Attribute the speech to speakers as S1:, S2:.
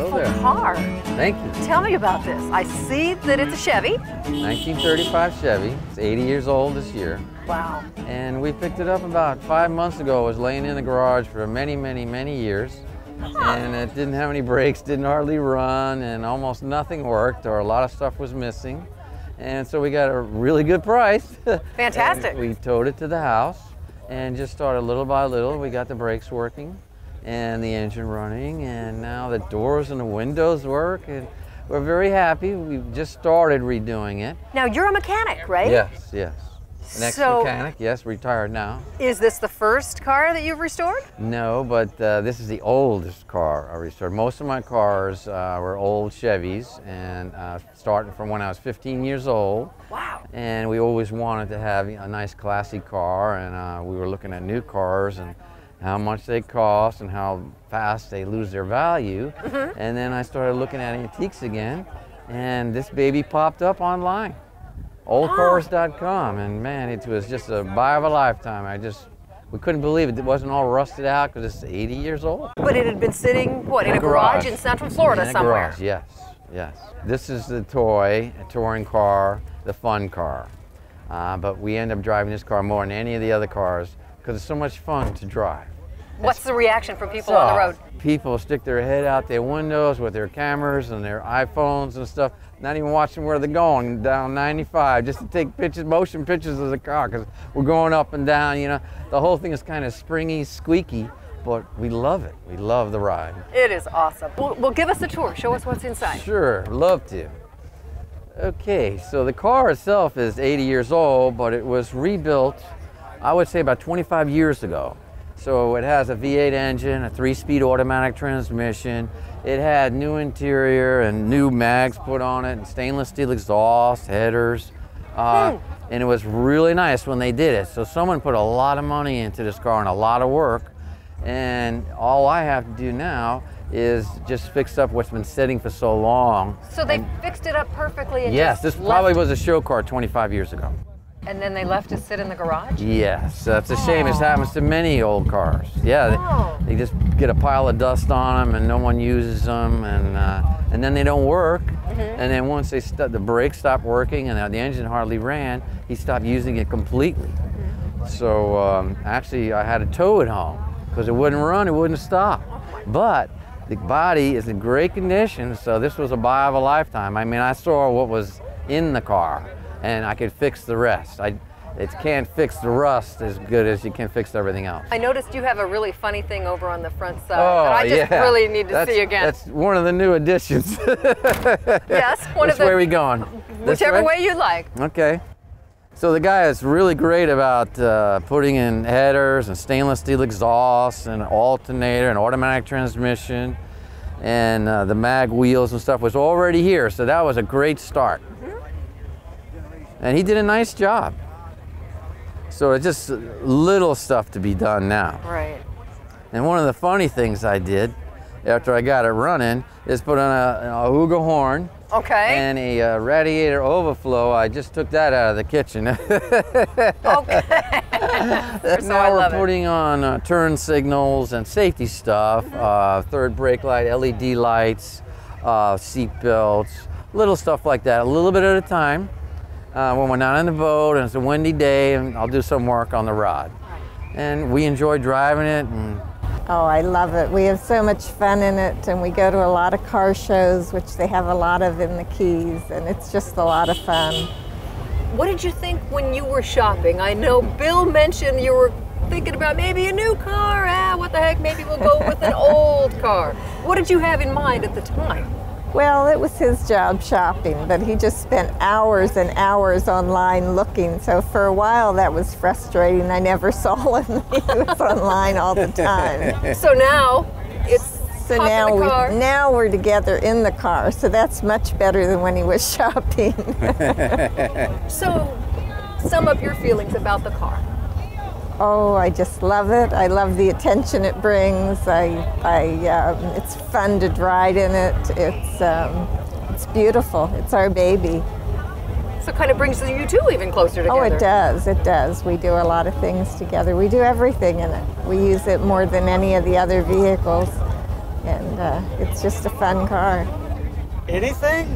S1: beautiful car.
S2: Thank you.
S1: Tell me about this. I see that it's a Chevy.
S2: 1935 Chevy. It's 80 years old this year.
S1: Wow.
S2: And we picked it up about 5 months ago. It was laying in the garage for many, many, many years. And it didn't have any brakes, didn't hardly run, and almost nothing worked, or a lot of stuff was missing. And so we got a really good price.
S1: Fantastic.
S2: We towed it to the house and just started little by little. We got the brakes working and the engine running, and now the doors and the windows work, and we're very happy. We've just started redoing it.
S1: Now you're a mechanic, right?
S2: Yes, yes. An ex-mechanic, yes, retired now.
S1: Is this the first car that you've restored?
S2: No, but this is the oldest car I restored. Most of my cars were old Chevys, and starting from when I was 15 years old.
S1: Wow.
S2: And we always wanted to have a nice classy car, and we were looking at new cars and how much they cost and how fast they lose their value. And then I started looking at antiques again, and this baby popped up online. Oldcars.com, and man, it was just a buy of a lifetime. We couldn't believe it. It wasn't all rusted out because it's 80 years old.
S1: But it had been sitting, what, in a garage in Central Florida somewhere?
S2: Garage, yes, yes. This is the toy, a touring car, the fun car. But we end up driving this car more than any of the other cars because it's so much fun to drive.
S1: What's the reaction from people on the road?
S2: People stick their head out their windows with their cameras and their iPhones and stuff, not even watching where they're going down 95, just to take pictures, motion pictures of the car, because we're going up and down, you know. The whole thing is kind of springy, squeaky, but we love it. We love the ride.
S1: It is awesome. Well, give us a tour. Show us what's inside.
S2: Sure, love to. Okay, so the car itself is 80 years old, but it was rebuilt, I would say, about 25 years ago. So it has a V8 engine, a 3-speed automatic transmission. It had new interior and new mags put on it, and stainless steel exhaust, headers. And it was really nice when they did it. So someone put a lot of money into this car and a lot of work. And all I have to do now is just fix up what's been sitting for so long.
S1: So they fixed it up perfectly and
S2: yes, this probably was a show car 25 years ago.
S1: And then they left it sit in the garage?
S2: Yes, that's a shame. This happens to many old cars. Yeah, they just get a pile of dust on them and no one uses them, and then they don't work. And then once the brakes stopped working and the engine hardly ran, he stopped using it completely. So actually I had to tow it home because it wouldn't run, it wouldn't stop. But the body is in great condition, so this was a buy of a lifetime. I mean, I saw what was in the car, and I could fix the rest. It can't fix the rust as good as you can fix everything else.
S1: I noticed you have a really funny thing over on the front side that I just really need to see again.
S2: That's one of the new additions.
S1: Yes, one of the...
S2: Which way are we going?
S1: Whichever way you like.
S2: Okay. So the guy is really great about putting in headers and stainless steel exhaust and alternator and automatic transmission, and the mag wheels and stuff was already here, so that was a great start. And he did a nice job. So it's just little stuff to be done now.
S1: Right.
S2: And one of the funny things I did after I got it running is put on a Huga horn.
S1: Okay.
S2: And a radiator overflow. I just took that out of the kitchen.
S1: Okay. So
S2: now we're putting on turn signals and safety stuff, third brake light, LED lights, seat belts, little stuff like that, a little bit at a time. When we're not on the boat and it's a windy day, and I'll do some work on the rod. And we enjoy driving it. And
S3: oh, I love it. We have so much fun in it, and we go to a lot of car shows, which they have a lot of in the Keys, and it's just a lot of fun.
S1: What did you think when you were shopping? I know Bill mentioned you were thinking about maybe a new car. What the heck, maybe we'll go with an old car. What did you have in mind at the time?
S3: Well, it was his job shopping, but he just spent hours and hours online looking. So for a while that was frustrating. I never saw him. He was online all the time.
S1: So now it's
S3: now we're together in the car. So that's much better than when he was shopping.
S1: So sum up your feelings about the car.
S3: Oh, I just love it. I love the attention it brings. It's fun to ride in it. It's beautiful. It's our baby.
S1: So it kind of brings you two even closer together.
S3: Oh, it does. It does. We do a lot of things together. We do everything in it. We use it more than any of the other vehicles. And it's just a fun car.
S4: Anything?